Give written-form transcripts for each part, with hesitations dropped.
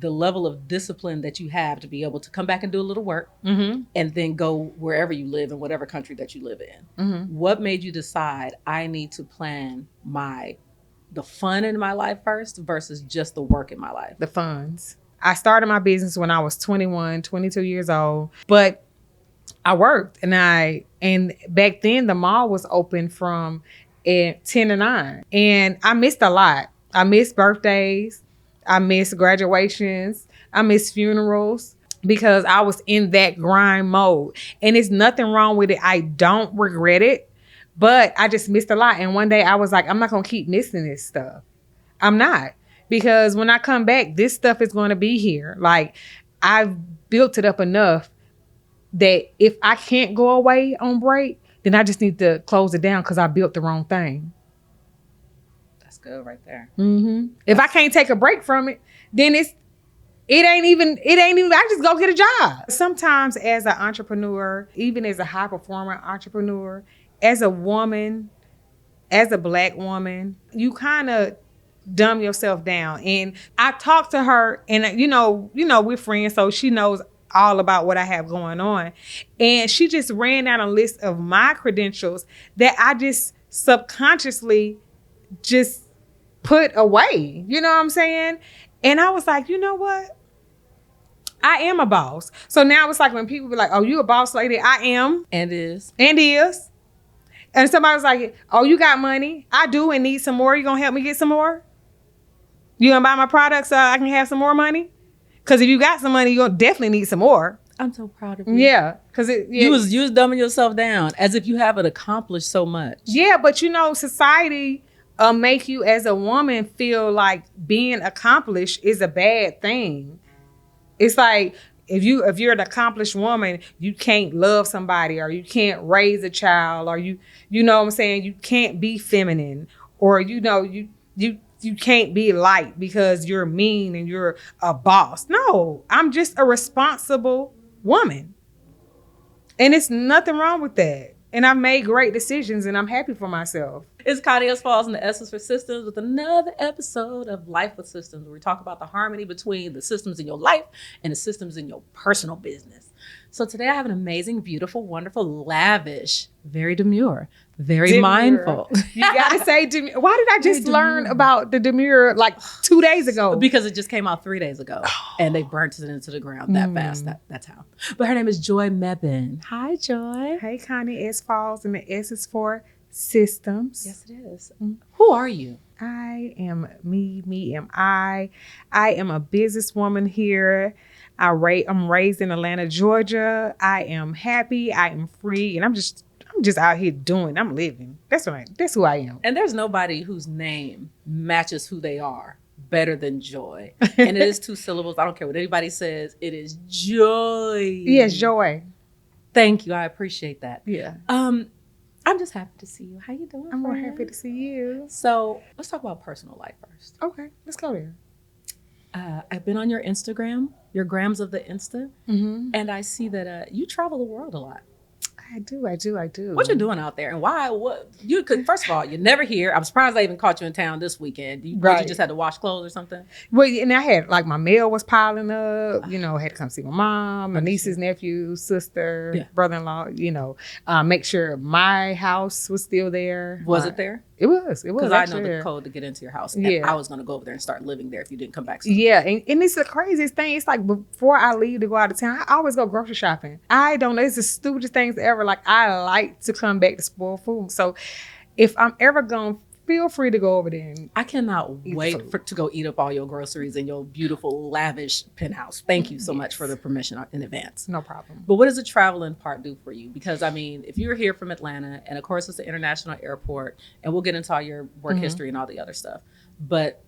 the level of discipline that you have to be able to come back and do a little work and then go wherever you live in whatever country that you live in. What made you decide I need to plan the fun in my life first versus just the work in my life? The funds. I started my business when I was 21, 22 years old, but I worked and back then the mall was open from 10 to 9 and I missed a lot. I missed birthdays. I missed graduations. I missed funerals because I was in that grind mode. And it's nothing wrong with it. I don't regret it, but I just missed a lot. And one day I was like, I'm not going to keep missing this stuff. I'm not. Because when I come back, this stuff is going to be here. Like, I've built it up enough that if I can't go away on break, then I just need to close it down because I built the wrong thing. Good right there. If I can't take a break from it, then it ain't even, I just go get a job. Sometimes as an entrepreneur, even as a high performing entrepreneur, as a woman, as a Black woman, you kind of dumb yourself down. And I talked to her and you know, we're friends, so she knows all about what I have going on. And she just ran down a list of my credentials that I just subconsciously just put away. You know what I'm saying? And I was like, you know what? I am a boss. So now it's like when people be like, oh, you a boss lady? I am. And is. And somebody was like, oh, you got money? I do and need some more. You gonna help me get some more? You gonna buy my products so I can have some more money? Because if you got some money, you're gonna definitely need some more. I'm so proud of you. Yeah. Because you was dumbing yourself down as if you haven't accomplished so much. Yeah, but society make you as a woman feel like being accomplished is a bad thing. It's like if you're an accomplished woman, you can't love somebody or you can't raise a child or you know what I'm saying, you can't be feminine or you can't be light because you're mean and you're a boss. No, I'm just a responsible woman. And it's nothing wrong with that. And I've made great decisions and I'm happy for myself. It's Connie S and the S's for Systems with another episode of Life with Systems, where we talk about the harmony between the systems in your life and the systems in your personal business. So today I have an amazing, beautiful, wonderful, lavish, very demure, very mindful. You gotta say demure. Why did I just learn about the demure like 2 days ago? Because it just came out 3 days ago and they burnt it into the ground that fast. That's how. But her name is Joy Mebane. Hi, Joy. Hey, Connie S falls and the S is for systems. Yes, it is. Who are you? I am me am I. I am a businesswoman here. I'm raised in Atlanta, Georgia. I am happy. I am free. And I'm just out here I'm living. That's who I am. And there's nobody whose name matches who they are better than Joy. And it is 2 syllables. I don't care what anybody says. It is Joy. Yes, Joy. Thank you. I appreciate that. Yeah. I'm just happy to see you. How you doing? I'm more happy to see you. So let's talk about personal life first. Okay, let's go there. I've been on your Instagram, your grams of the Insta, and I see that you travel the world a lot. I do. What you doing out there, and why? What you could? First of all, you're never here. I'm surprised I even caught you in town this weekend. You just had to wash clothes or something? Well, and I had like my mail was piling up. I had to come see my mom, my nieces, nephews, sister, brother-in-law. Make sure my house was still there. Was it there? It was. Because I know the code to get into your house. And I was going to go over there and start living there if you didn't come back soon. Yeah, and it's the craziest thing. It's like before I leave to go out of town, I always go grocery shopping. I don't know. It's the stupidest things ever. Like, I like to come back to spoil food. So if I'm ever going, feel free to go over there. And I cannot wait to go eat up all your groceries in your beautiful, lavish penthouse. Thank you so much for the permission in advance. No problem. But what does the traveling part do for you? Because, I mean, if you're here from Atlanta, and of course it's an international airport, and we'll get into all your work history and all the other stuff, but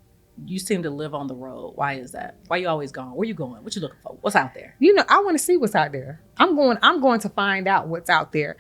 you seem to live on the road. Why is that? Why are you always gone? Where you going? What you looking for? What's out there? I want to see what's out there. I'm going to find out what's out there.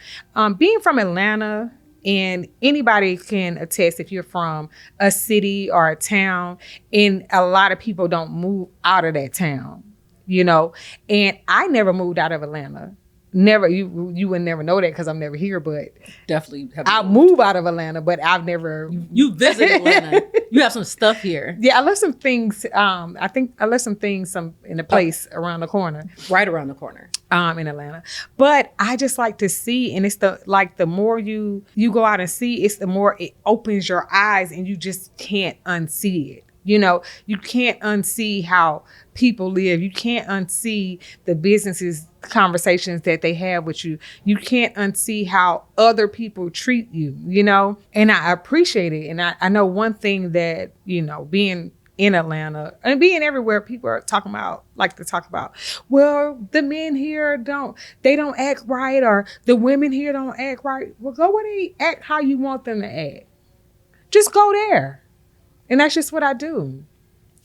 Being from Atlanta, and anybody can attest if you're from a city or a town, and a lot of people don't move out of that town, and I never moved out of Atlanta. never, you would never know that because I'm never here, but Definitely. I move out of Atlanta, but I've never. You visit Atlanta. You have some stuff here. Yeah, I left some things. I think I left some things in a place around the corner. Right around the corner. In Atlanta. But I just like to see, and it's the more you go out and see, it's the more it opens your eyes and you just can't unsee it. You know, you can't unsee how people live. You can't unsee the businesses conversations that they have with you. You can't unsee how other people treat you, you know? And I appreciate it. And I know one thing that, you know, being in Atlanta and being everywhere, people are like to talk about, well, the men here don't act right, or the women here don't act right. Well, go where they act how you want them to act. Just go there. And that's just what I do.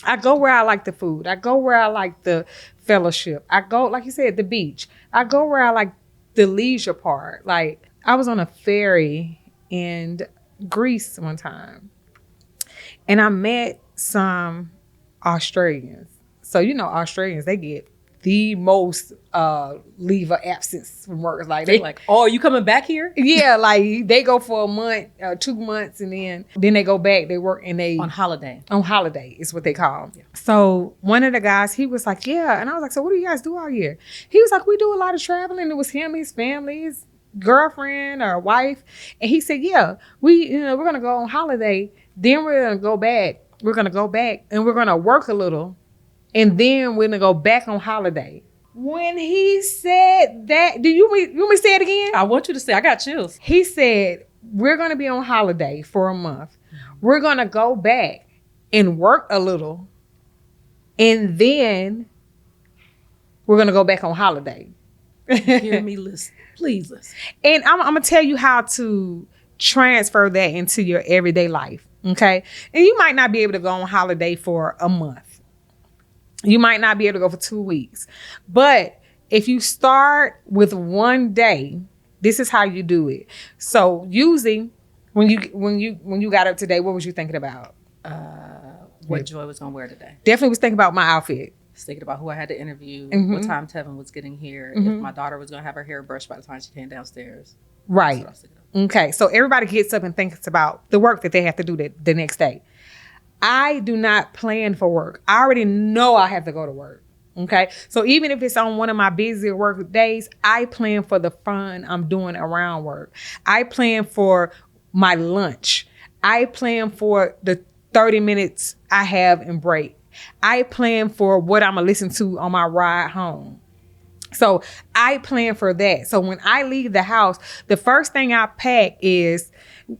I go where I like the food. I go where I like the fellowship. I go, like you said, the beach. I go where I like the leisure part. Like, I was on a ferry in Greece one time, and I met some Australians. So, you know, Australians, they get the most leave of absence from work. Like, they like, oh, are you coming back here? Yeah, like they go for a month, 2 months, and then they go back. They work and they on holiday. On holiday is what they call. Yeah. So one of the guys, he was like, yeah, and I was like, so what do you guys do out here? He was like, we do a lot of traveling. It was him, his family, his girlfriend or wife, and he said, yeah, we're gonna go on holiday, then we're gonna go back. We're gonna go back and we're gonna work a little. And then we're gonna go back on holiday. When he said that, do you want me to say it again? I want you to say, I got chills. He said, we're gonna be on holiday for a month. We're gonna go back and work a little. And then we're gonna go back on holiday. Hear me, listen. Please listen. And I'm gonna tell you how to transfer that into your everyday life. Okay. And you might not be able to go on holiday for a month. You might not be able to go for 2 weeks. But if you start with one day, this is how you do it. So usually when you got up today, what was you thinking about? What Joy was gonna wear today. Definitely was thinking about my outfit. Was thinking about who I had to interview, Mm-hmm. what time Tevin was getting here, Mm-hmm. if my daughter was gonna have her hair brushed by the time she came downstairs. Right. That's what I was thinking of. Okay. So everybody gets up and thinks about the work that they have to do the next day. I do not plan for work. I already know I have to go to work. Okay. So even if it's on one of my busier work days, I plan for the fun I'm doing around work. I plan for my lunch. I plan for the 30 minutes I have in break. I plan for what I'm going to listen to on my ride home. So I plan for that. So when I leave the house, the first thing I pack is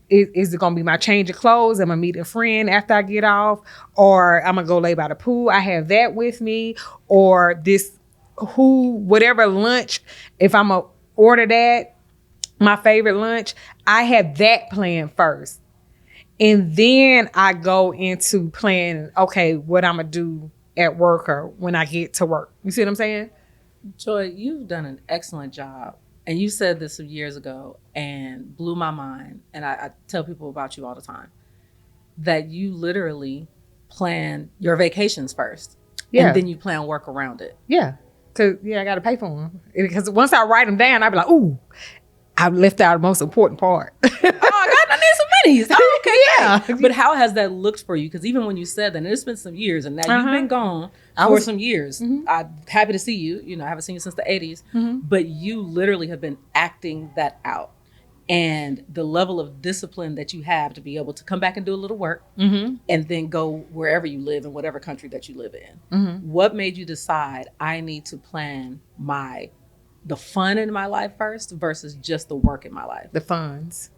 it going to be my change of clothes? I'm going to meet a friend after I get off, or I'm going to go lay by the pool. I have that with me, or whatever lunch, if I'm going to order that, my favorite lunch, I have that planned first. And then I go into planning, okay, what I'm going to do at work or when I get to work. You see what I'm saying? Joy, you've done an excellent job. And you said this some years ago and blew my mind. And I tell people about you all the time, that you literally plan your vacations first. Yeah. And then you plan work around it. Yeah. Because, I got to pay for them. Because once I write them down, I'd be like, ooh, I've left out the most important part. Oh, I need some minis. Oh, okay, yeah. But how has that looked for you? Because even when you said that, and it's been some years, and now you've been gone for some years. Mm-hmm. I'm happy to see you. I haven't seen you since the 80s. Mm-hmm. But you literally have been acting that out. And the level of discipline that you have to be able to come back and do a little work and then go wherever you live in whatever country that you live in. Mm-hmm. What made you decide I need to plan the fun in my life first versus just the work in my life? The funds.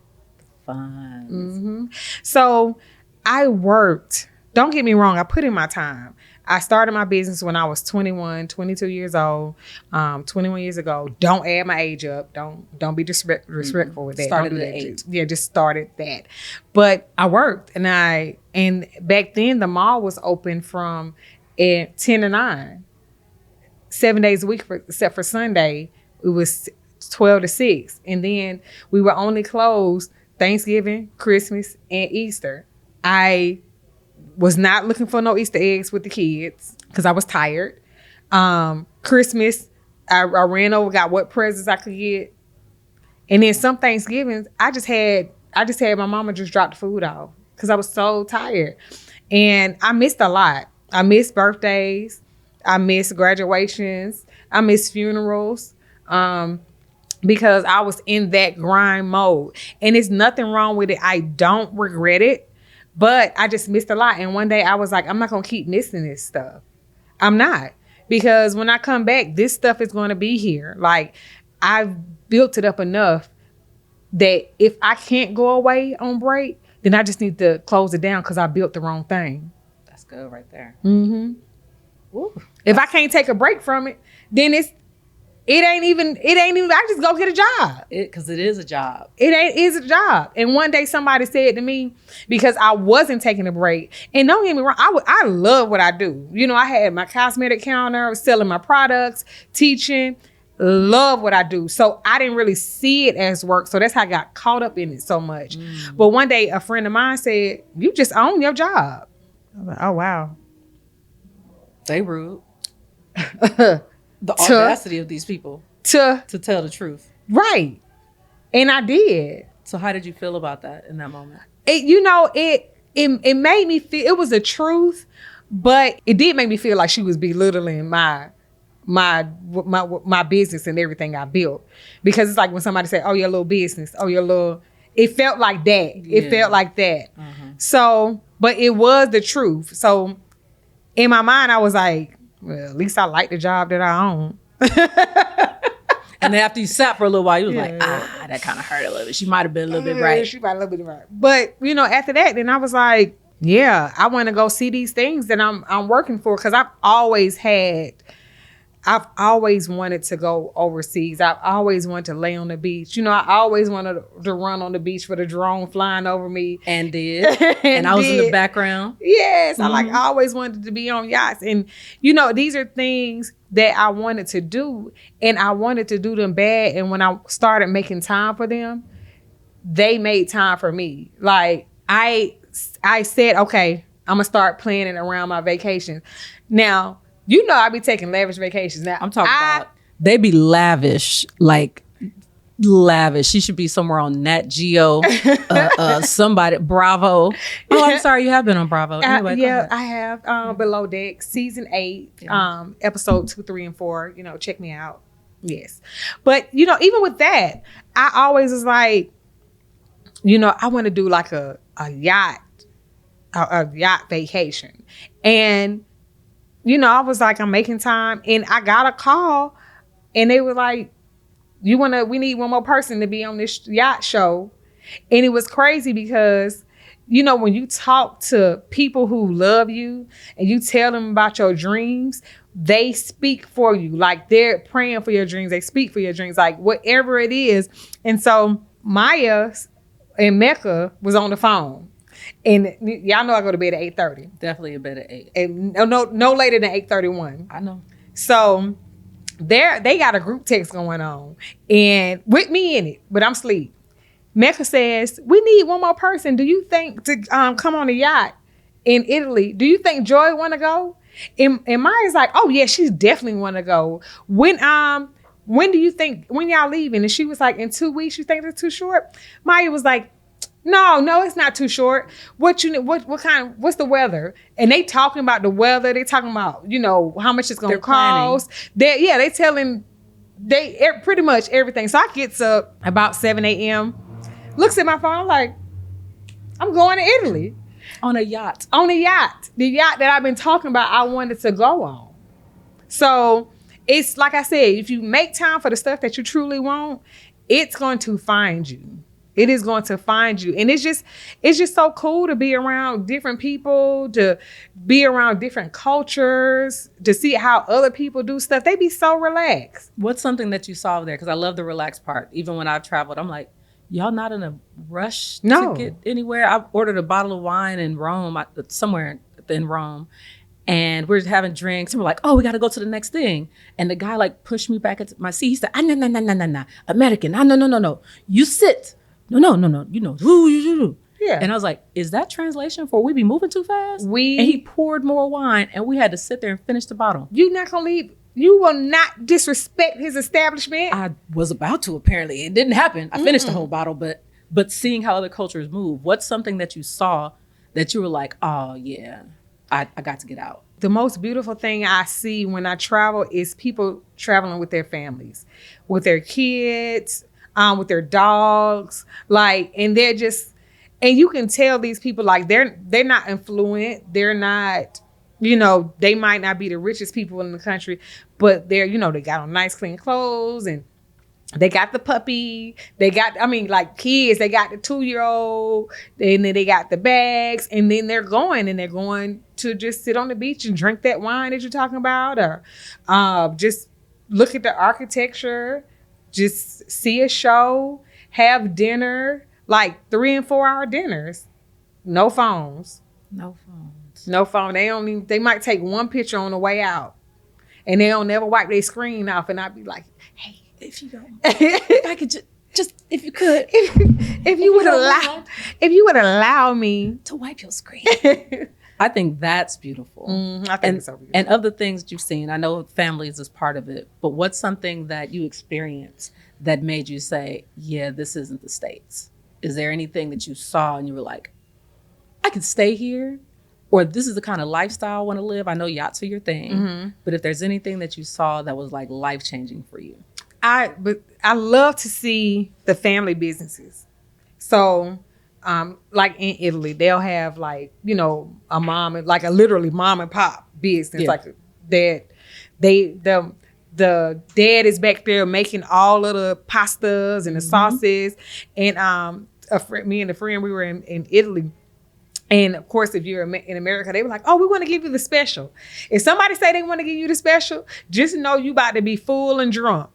Mm-hmm. So I worked. Don't get me wrong. I put in my time. I started my business when I was 21, 22 years old, 21 years ago. Don't add my age up. Don't be disrespectful with that. Started don't do at that. 8. Yeah, just started that. But I worked, and back then the mall was open from 10 to 9, 7 days a week, except for Sunday. It was 12 to 6, and then we were only closed Thanksgiving, Christmas, and Easter. I was not looking for no Easter eggs with the kids because I was tired. Christmas, I ran over, got what presents I could get. And then some Thanksgivings, I just had my mama just drop the food off because I was so tired. And I missed a lot. I missed birthdays. I missed graduations. I missed funerals. Because I was in that grind mode. And there's nothing wrong with it. I don't regret it. But I just missed a lot. And one day I was like, I'm not going to keep missing this stuff. I'm not. Because when I come back, this stuff is going to be here. Like, I've built it up enough that if I can't go away on break, then I just need to close it down because I built the wrong thing. That's good right there. Mm-hmm. Woo. If I can't take a break from it, then it ain't even, I just go get a job. Because it is a job. It's a job. And one day somebody said to me, because I wasn't taking a break, and don't get me wrong, I love what I do. You know, I had my cosmetic counter, selling my products, teaching, love what I do. So I didn't really see it as work. So that's how I got caught up in it so much. But one day a friend of mine said, you just own your job. I was like, oh, wow. They rude. The audacity of these people to tell the truth. Right. And I did. So how did you feel about that in that moment? It made me feel, it was the truth, but it did make me feel like she was belittling my business and everything I built. Because it's like when somebody say, oh, your little business, oh, your little, it felt like that. Yeah. It felt like that. Uh-huh. So, but it was the truth. So in my mind, I was like, well, at least I like the job that I own. And then after you sat for a little while, you was like, that kind of hurt a little bit. She might have been a little bit right. She might have been a little bit right. But, after that, then I was like, yeah, I want to go see these things that I'm working for. Because I've always wanted to go overseas. I've always wanted to lay on the beach. I always wanted to run on the beach with a drone flying over me. And did. and I was in the background. Yes. Mm-hmm. I always wanted to be on yachts. And, these are things that I wanted to do. And I wanted to do them bad. And when I started making time for them, they made time for me. Like, I said, okay, I'm going to start planning around my vacations. Now, I be taking lavish vacations. Now I'm talking about they be lavish, like lavish. She should be somewhere on Nat Geo, somebody Bravo. Oh, I'm sorry, you have been on Bravo. Anyway, yeah, I have. Below Deck, season 8, episode 2, 3, and 4. Check me out. Yes, but even with that, I always was like, I want to do like a yacht vacation, and. I was like, I'm making time. And I got a call and they were like, we need one more person to be on this yacht show. And it was crazy because, when you talk to people who love you and you tell them about your dreams, they speak for you. Like they're praying for your dreams. They speak for your dreams, like whatever it is. And so Maya and Mecca was on the phone. And y'all know I go to bed at 8:30. Definitely a bed at 8. And no later than 8:31. I know. So they got a group text going on and with me in it, but I'm asleep. Mecca says, we need one more person. Do you think to come on a yacht in Italy? Do you think Joy want to go? And Maya's like, oh yeah, she's definitely want to go. When do you think, when y'all leaving? And she was like, in 2 weeks, you think it's too short? Maya was like, No, it's not too short. What's the weather? And they talking about the weather. They talking about, how much it's going to cost. They telling, pretty much everything. So I gets up about 7 a.m., looks at my phone, I'm like, I'm going to Italy. On a yacht. On a yacht. The yacht that I've been talking about, I wanted to go on. So it's like I said, if you make time for the stuff that you truly want, it's going to find you. It is going to find you. And it's just so cool to be around different people, to be around different cultures, to see how other people do stuff. They be so relaxed. What's something that you saw there? Because I love the relaxed part. Even when I've traveled, I'm like, y'all not in a rush to get anywhere? I ordered a bottle of wine in Rome, somewhere in Rome. And we're having drinks. And we're like, oh, we got to go to the next thing. And the guy like pushed me back into my seat. He said, no, American. No. You sit. No. Yeah. And I was like, is that translation for we be moving too fast? And he poured more wine and we had to sit there and finish the bottle. You're not going to leave. You will not disrespect his establishment. I was about to, apparently. It didn't happen. I finished the whole bottle, but seeing how other cultures move, what's something that you saw that you were like, oh yeah, I got to get out? The most beautiful thing I see when I travel is people traveling with their families, with their kids, with their dogs, like, and they're just, and you can tell these people, like, they're not affluent, they're not, you know, they might not be the richest people in the country, but they're, you know, they got on nice clean clothes, and they got the puppy, they got, I mean, like kids, they got the 2-year-old, and then they got the bags, and then they're going to just sit on the beach and drink that wine that you're talking about, or just look at the architecture, just see a show, have dinner, like 3 and 4 hour dinners, no phones. No phones. No phone. They might take one picture on the way out, and they don't never wipe their screen off. And I'd be like, hey, if you don't, if I could just if you could, if you would allow me to wipe your screen. I think that's beautiful. I think it's so beautiful. And of the things that you've seen, I know families is part of it, but what's something that you experienced that made you say, yeah, this isn't the States? Is there anything that you saw and you were like, I could stay here? Or this is the kind of lifestyle I want to live? I know yachts are your thing, but if there's anything that you saw that was like life-changing for you. I love to see the family businesses. So, like in Italy, they'll have like, you know, a mom, like a literally mom and pop business. Yeah. Like that, the dad is back there making all of the pastas and the sauces. And me and a friend, we were in Italy. And of course, if you're in America, they were like, oh, we want to give you the special. If somebody say they want to give you the special, just know you about to be full and drunk.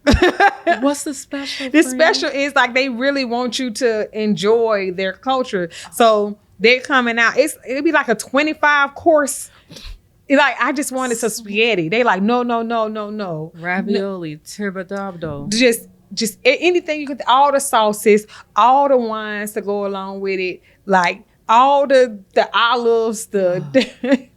What's the special? The special is like they really want you to enjoy their culture. So they're coming out. It'd be like a 25 course. Like, I just wanted some spaghetti. They like, no. Ravioli, 𝘚𝘺𝘚. Just anything you could, all the sauces, all the wines to go along with it. Like, all the olives,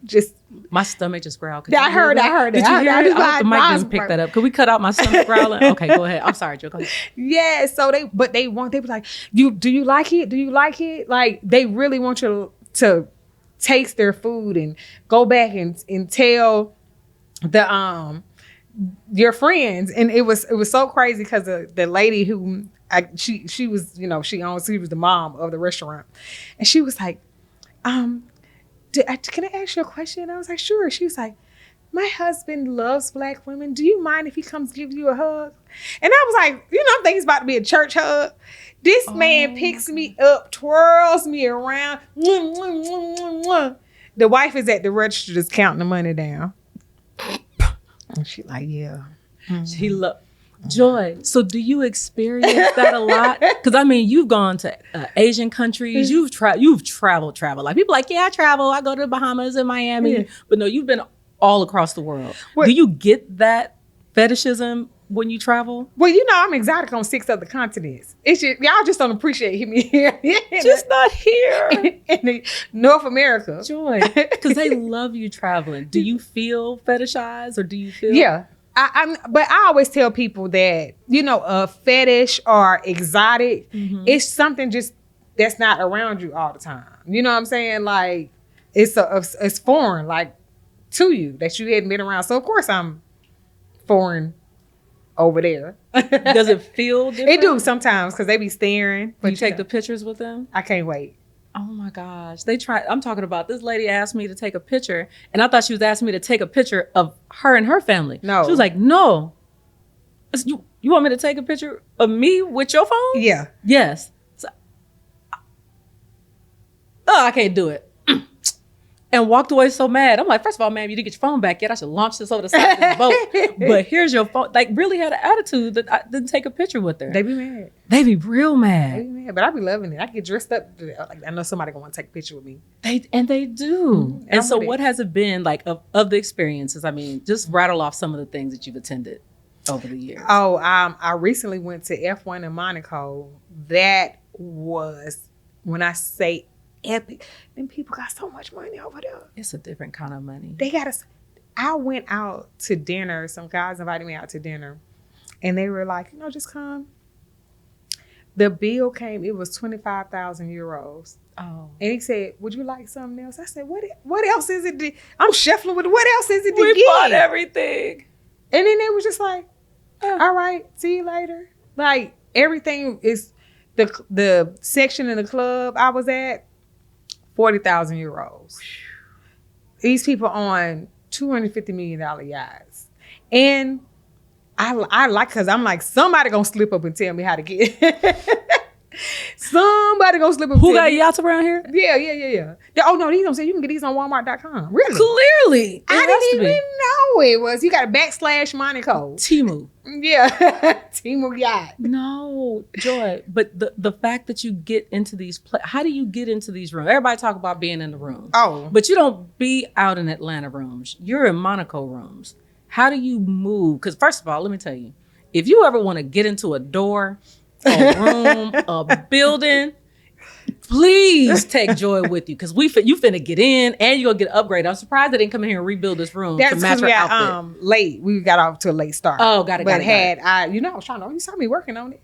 just. My stomach just growled. I heard it. Did you hear it? I hope the mic doesn't pick that up. Could we cut out my stomach growling? Okay, go ahead. I'm sorry, Joe. Go ahead. Yeah, so they be like, do you like it? Do you like it? Like, they really want you to taste their food and go back and tell your friends. And it was so crazy because the lady who she was, you know, she was the mom of the restaurant, and she was like, can I ask you a question? And I was like, sure. She was like, my husband loves Black women. Do you mind if he comes give you a hug? And I was like, you know, I'm thinking it's about to be a church hug. This man picks me up, twirls me around. The wife is at the register just counting the money down. And she like, yeah. She Joy. So do you experience that a lot? Because I mean, you've gone to Asian countries. You've traveled. Like people like, yeah, I travel. I go to the Bahamas and Miami. Yeah. But no, you've been all across the world. Do you get that fetishism when you travel? Well, you know, I'm exotic on 6 other continents. It's just, y'all just don't appreciate me here. Just not here. In North America. Joy. Because they love you traveling. Do you feel fetishized or do you feel? Yeah. But I always tell people that, you know, a fetish or exotic, it's something just that's not around you all the time. You know what I'm saying? Like, it's foreign, like, to you, that you hadn't been around. So, of course, I'm foreign over there. Does it feel different? It do sometimes, because they be staring. But you take the pictures with them? I can't wait. Oh my gosh. I'm talking about this lady asked me to take a picture, and I thought she was asking me to take a picture of her and her family. No. She was like, no. You want me to take a picture of me with your phone? Yeah. Yes. So, I can't do it. And walked away so mad. I'm like, first of all, ma'am, you didn't get your phone back yet. I should launch this over the side of this boat. But here's your phone. Like, really had an attitude that I didn't take a picture with her. They be mad. They be real mad. They be mad, but I be loving it. I get dressed up. Like, I know somebody gonna want to take a picture with me. They do. Mm-hmm. And so what has it been like of the experiences? I mean, just rattle off some of the things that you've attended over the years. Oh, I recently went to F1 in Monaco. That was, when I say epic, them people got so much money over there. It's a different kind of money. They got I went out to dinner. Some guys invited me out to dinner. And they were like, just come. The bill came, it was 25,000 euros. Oh. And he said, would you like something else? I said, what else is it? I'm shuffling with what else is it to We get? bought everything. And then they was just like, all right, see you later. Like, everything is, the section in the club I was at, 40,000 euros. These people on $250 million yachts. And I like, because I'm like, somebody gonna slip up and tell me how to get somebody gonna slip up. Who got yachts around here? Yeah. Oh no, these don't say you can get these on Walmart.com. Really? Clearly. I didn't even know it was. You got a / money code. Temu. Yeah. Temu yacht. No, Joy. But the fact that you get into these, how do you get into these rooms? Everybody talk about being in the room. Oh. But you don't be out in Atlanta rooms. You're in Monaco rooms. How do you move? Because first of all, let me tell you, if you ever want to get into a door, a room, a building, please take Joy with you, because you finna get in and you're gonna get an upgrade. I'm surprised they didn't come in here and rebuild this room to match her outfit. Late. We got off to a late start. Oh, got it. I was trying to. You saw me working on it.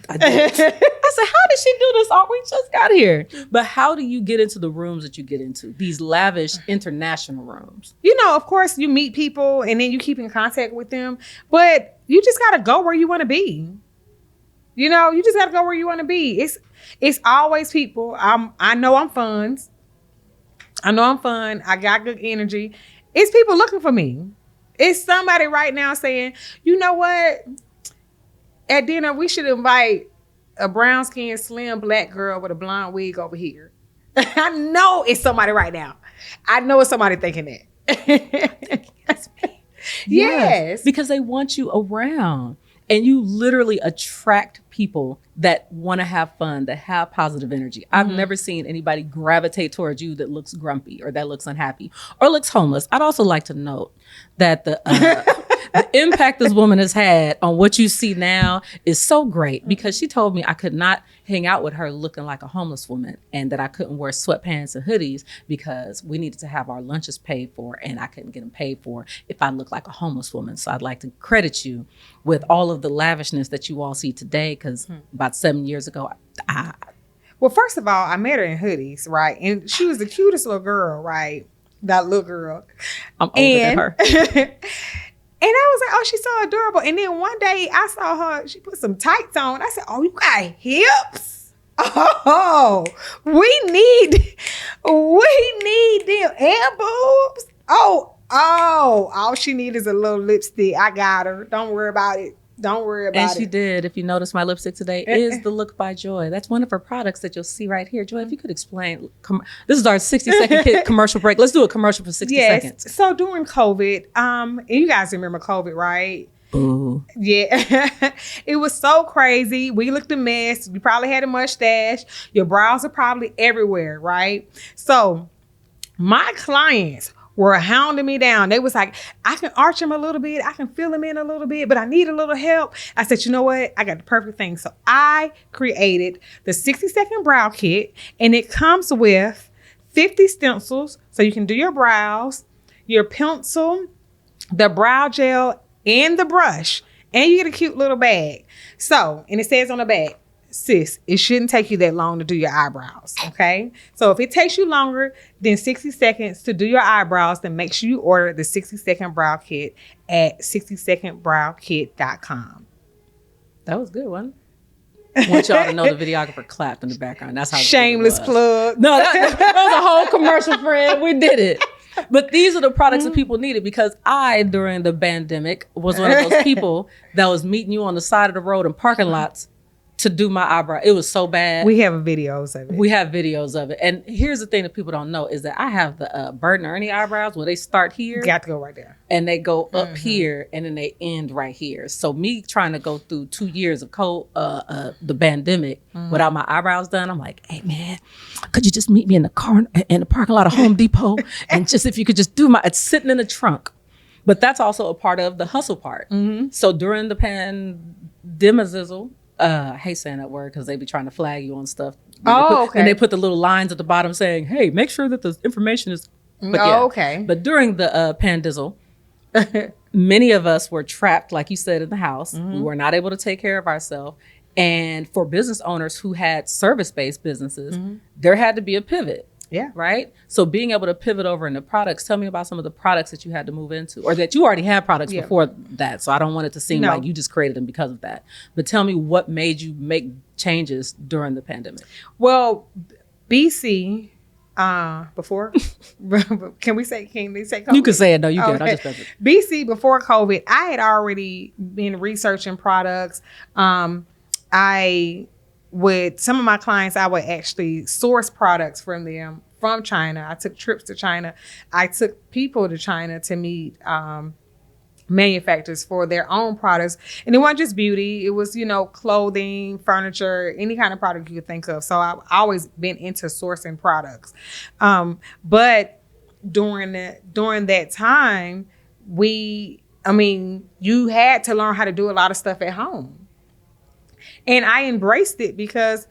I did. I said, how did she do this? Oh, we just got here. But how do you get into the rooms that you get into? These lavish international rooms. Of course, you meet people and then you keep in contact with them. But you just got to go where you want to be. You just got to go where you want to be. It's always people. I know I'm fun. I got good energy. It's people looking for me. It's somebody right now saying, you know what? At dinner, we should invite a brown-skinned, slim black girl with a blonde wig over here. I know it's somebody right now. I know it's somebody thinking that. That's me. Yes. Because they want you around. And you literally attract people that want to have fun, that have positive energy. I've never seen anybody gravitate towards you that looks grumpy or that looks unhappy or looks homeless. I'd also like to note that the impact this woman has had on what you see now is so great, because she told me I could not hang out with her looking like a homeless woman, and that I couldn't wear sweatpants and hoodies because we needed to have our lunches paid for, and I couldn't get them paid for if I looked like a homeless woman. So I'd like to credit you with all of the lavishness that you all see today, because about 7 years ago, Well, first of all, I met her in hoodies, right? And she was the cutest little girl, right? That little girl. I'm older than her. And I was like, oh, she's so adorable. And then one day I saw her, she put some tights on. I said, oh, you got hips? Oh, we need them and boobs. All she needs is a little lipstick. I got her. Don't worry about it. And she did. If you notice, my lipstick today is the Look by Joy. That's one of her products that you'll see right here. Joy, if you could explain. This is our 60-second commercial break. Let's do a commercial for 60 seconds. So during COVID, and you guys remember COVID, right? Ooh. Yeah. It was so crazy. We looked a mess. You probably had a mustache. Your brows are probably everywhere, right? So my clients were hounding me down. They was like, I can arch them a little bit. I can fill them in a little bit, but I need a little help. I said, you know what? I got the perfect thing. So I created the 60-second brow kit, and it comes with 50 stencils. So you can do your brows, your pencil, the brow gel, and the brush. And you get a cute little bag. So, and it says on the back, sis, it shouldn't take you that long to do your eyebrows, okay? So if it takes you longer than 60 seconds to do your eyebrows, then make sure you order the 60-second brow kit at 60secondbrowkit.com. That was good, wasn't it? I want y'all to know the videographer clapped in the background. That's how shameless plug. No, that was a whole commercial, friend. We did it. But these are the products that people needed, because I, during the pandemic, was one of those people that was meeting you on the side of the road in parking lots to do my eyebrow. It was so bad. We have videos of it. We have videos of it. And here's the thing that people don't know is that I have the Bert and Ernie eyebrows where they start here. Got to go right there. And they go up here and then they end right here. So me trying to go through 2 years of the pandemic without my eyebrows done, I'm like, hey man, could you just meet me in the car in the parking lot of Home Depot? And just if you could just do it's sitting in the trunk. But that's also a part of the hustle part. So during the pandemic, I hate saying that word because they be trying to flag you on stuff. Okay. And they put the little lines at the bottom saying, hey, make sure that the information is. But But during the pandizzle, Many of us were trapped, like you said, in the house. Mm-hmm. We were not able to take care of ourselves. And for business owners who had service-based businesses, Mm-hmm. there had to be a pivot. Yeah. Right. So being able to pivot over into products, tell me about some of the products that you had to move into, or that you already had products before that. So I don't want it to seem like you just created them because of that. But tell me what made you make changes during the pandemic. Well, BC, before, can they say COVID? You can say it. No, you can. Okay. I just does it. BC, before COVID, I had already been researching products. With some of my clients, I would actually source products from them from China. I took trips to China. I took people to China to meet manufacturers for their own products. And it wasn't just beauty. It was, clothing, furniture, any kind of product you could think of. So I've always been into sourcing products. But during that time, you had to learn how to do a lot of stuff at home. And I embraced it because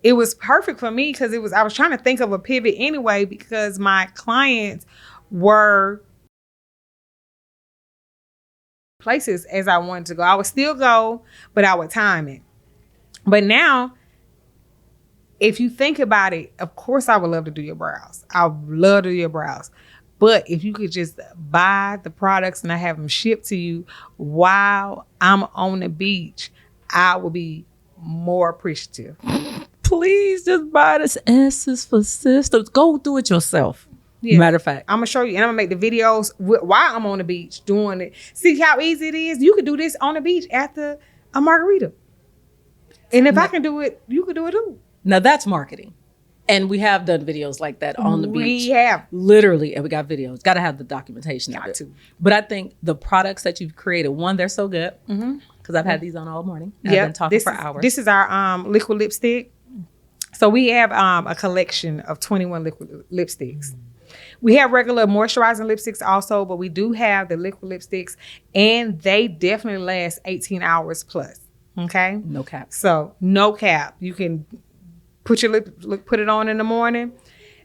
it was perfect for me, because I was trying to think of a pivot anyway, because my clients were places as I wanted to go. I would still go, but I would time it. But now, if you think about it, of course I would love to do your brows. I would love to do your brows. But if you could just buy the products and I have them shipped to you while I'm on the beach, I will be more appreciative. Please just buy this S's for Systems. Go do it yourself. Yeah. Matter of fact, I'm gonna show you, and I'm gonna make the videos while I'm on the beach doing it. See how easy it is? You could do this on the beach after a margarita. And if I can do it, you could do it too. Now that's marketing. And we have done videos like that on the beach. We have. Literally, and we got videos. Got to have the documentation of it. To. But I think the products that you've created, one, they're so good. Because I've had these on all morning. I've been talking for hours. This is our liquid lipstick. So we have a collection of 21 liquid lipsticks. We have regular moisturizing lipsticks also, but we do have the liquid lipsticks, and they definitely last 18 hours plus. Okay? No cap. So no cap. You can put it on in the morning.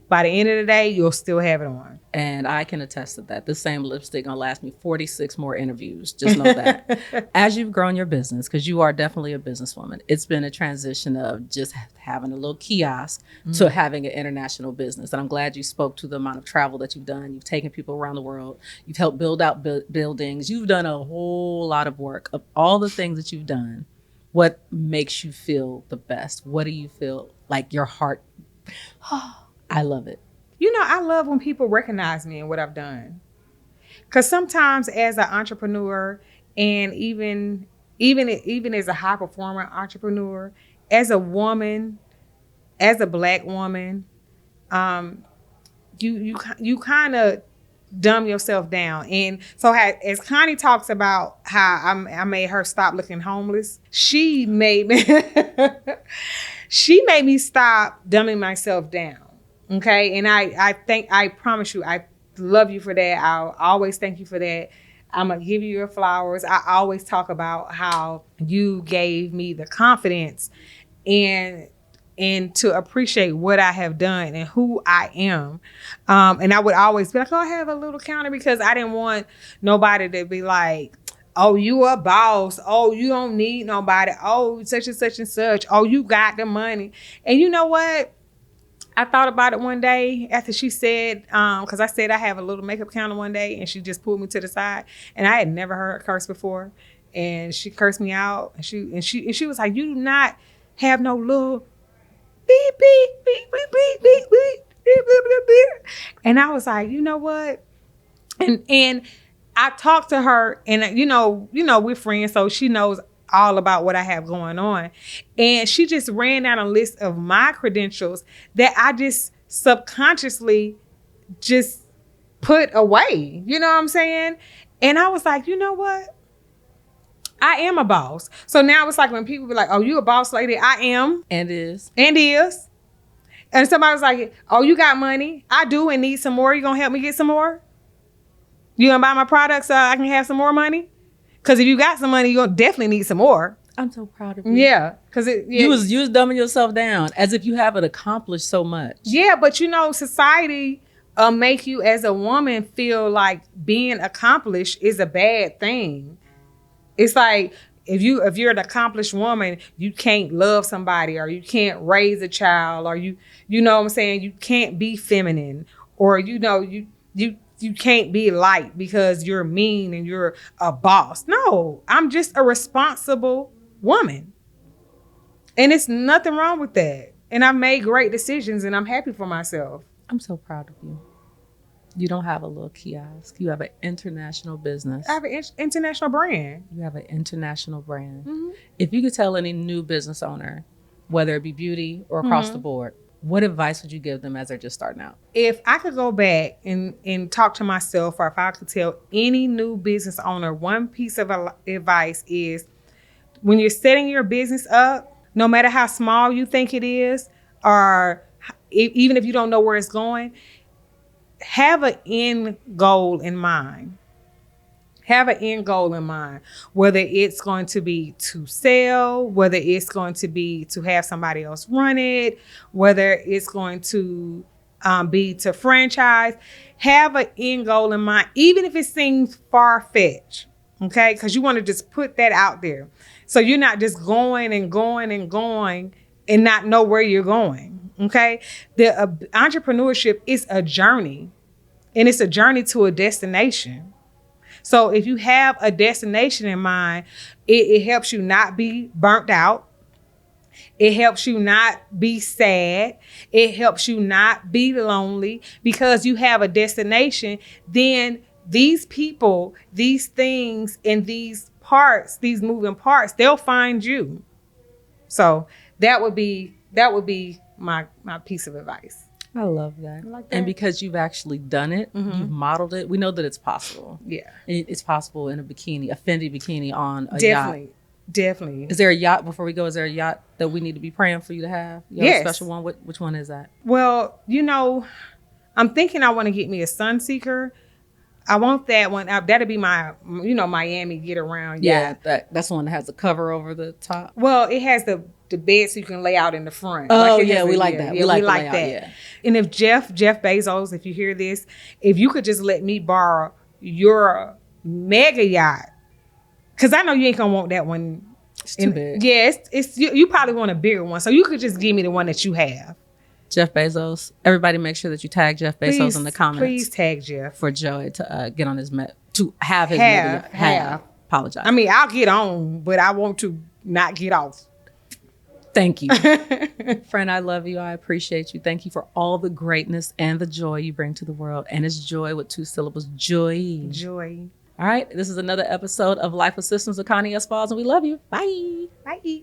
By the end of the day, you'll still have it on. And I can attest to that. This same lipstick gonna last me 46 more interviews. Just know that. As you've grown your business, because you are definitely a businesswoman, it's been a transition of just having a little kiosk to having an international business. And I'm glad you spoke to the amount of travel that you've done. You've taken people around the world. You've helped build out buildings. You've done a whole lot of work. Of all the things that you've done, what makes you feel the best? What do you feel like your heart? I love it. I love when people recognize me and what I've done. Because sometimes as an entrepreneur, and even as a high performer entrepreneur, as a woman, as a Black woman, you kind of dumb yourself down. And so as Connie talks about how I made her stop looking homeless, she made me stop dumbing myself down. Okay. And I promise you, I love you for that. I'll always thank you for that. I'm going to give you your flowers. I always talk about how you gave me the confidence and to appreciate what I have done and who I am. And I would always be like, I have a little counter, because I didn't want nobody to be like, oh, you a boss. Oh, you don't need nobody. Oh, such and such and such. Oh, you got the money. And you know what? I thought about it one day after she said, because I said I have a little makeup counter one day, and she just pulled me to the side, and I had never heard her curse before, and she cursed me out, and she was like, "You do not have no little beep beep beep beep beep beep beep beep beep beep," and I was like, you know what, and I talked to her, and we're friends, so she knows all about what I have going on. And she just ran down a list of my credentials that I just subconsciously just put away. You know what I'm saying? And I was like, you know what? I am a boss. So now it's like when people be like, oh, you a boss lady? I am. And is. And somebody was like, oh, you got money? I do, and need some more. You gonna help me get some more? You gonna buy my products so I can have some more money? Because if you got some money, you're going to definitely need some more. I'm so proud of you. Yeah. Because you was dumbing yourself down as if you haven't accomplished so much. Yeah, but society make you as a woman feel like being accomplished is a bad thing. It's like if you're an accomplished woman, you can't love somebody, or you can't raise a child, or you know what I'm saying, you can't be feminine, or you can't be light because you're mean and you're a boss. No, I'm just a responsible woman. And it's nothing wrong with that. And I've made great decisions and I'm happy for myself. I'm so proud of you. You don't have a little kiosk. You have an international business. I have an international brand. You have an international brand. Mm-hmm. If you could tell any new business owner, whether it be beauty or across the board, what advice would you give them as they're just starting out? If I could go back and talk to myself, or if I could tell any new business owner one piece of advice is, when you're setting your business up, no matter how small you think it is, or even if you don't know where it's going, have an end goal in mind. Have an end goal in mind, whether it's going to be to sell, whether it's going to be to have somebody else run it, whether it's going to be to franchise. Have an end goal in mind, even if it seems far-fetched, okay? Because you want to just put that out there. So you're not just going and going and going and not know where you're going, okay? The entrepreneurship is a journey, and it's a journey to a destination. So if you have a destination in mind, it helps you not be burnt out. It helps you not be sad. It helps you not be lonely, because you have a destination. Then these people, these things, and these parts, these moving parts, they'll find you. So that would be my piece of advice. I love that. I like that. And because you've actually done it, you've modeled it, we know that it's possible. Yeah. It's possible in a bikini, a Fendi bikini on a yacht. Definitely. Is there a yacht, before we go, is there a yacht that we need to be praying for you to have? You have Yes. a special one? Which one is that? Well, I'm thinking I want to get me a Sunseeker. I want that one. That'll be my, Miami get around. Yeah, that's the one that has the cover over the top. Well, it has the bed so you can lay out in the front. Oh, Like yeah, we like that. We like the like layout, that. yeah. And if Jeff Bezos, if you hear this, if you could just let me borrow your mega yacht, because I know you ain't gonna want that one. It's too big. Yeah, it's you probably want a bigger one, so you could just give me the one that you have. Jeff Bezos. Everybody make sure that you tag Jeff Bezos in the comments. Please tag Jeff. For Joey to get on his to have his Have. Apologize. I mean, I'll get on, but I want to not get off. Thank you. Friend, I love you. I appreciate you. Thank you for all the greatness and the joy you bring to the world. And it's joy with 2 syllables. Joy. Joy. All right. This is another episode of Life with Systems with Connie S. 𝗶𝗠𝗲, and we love you. Bye. Bye.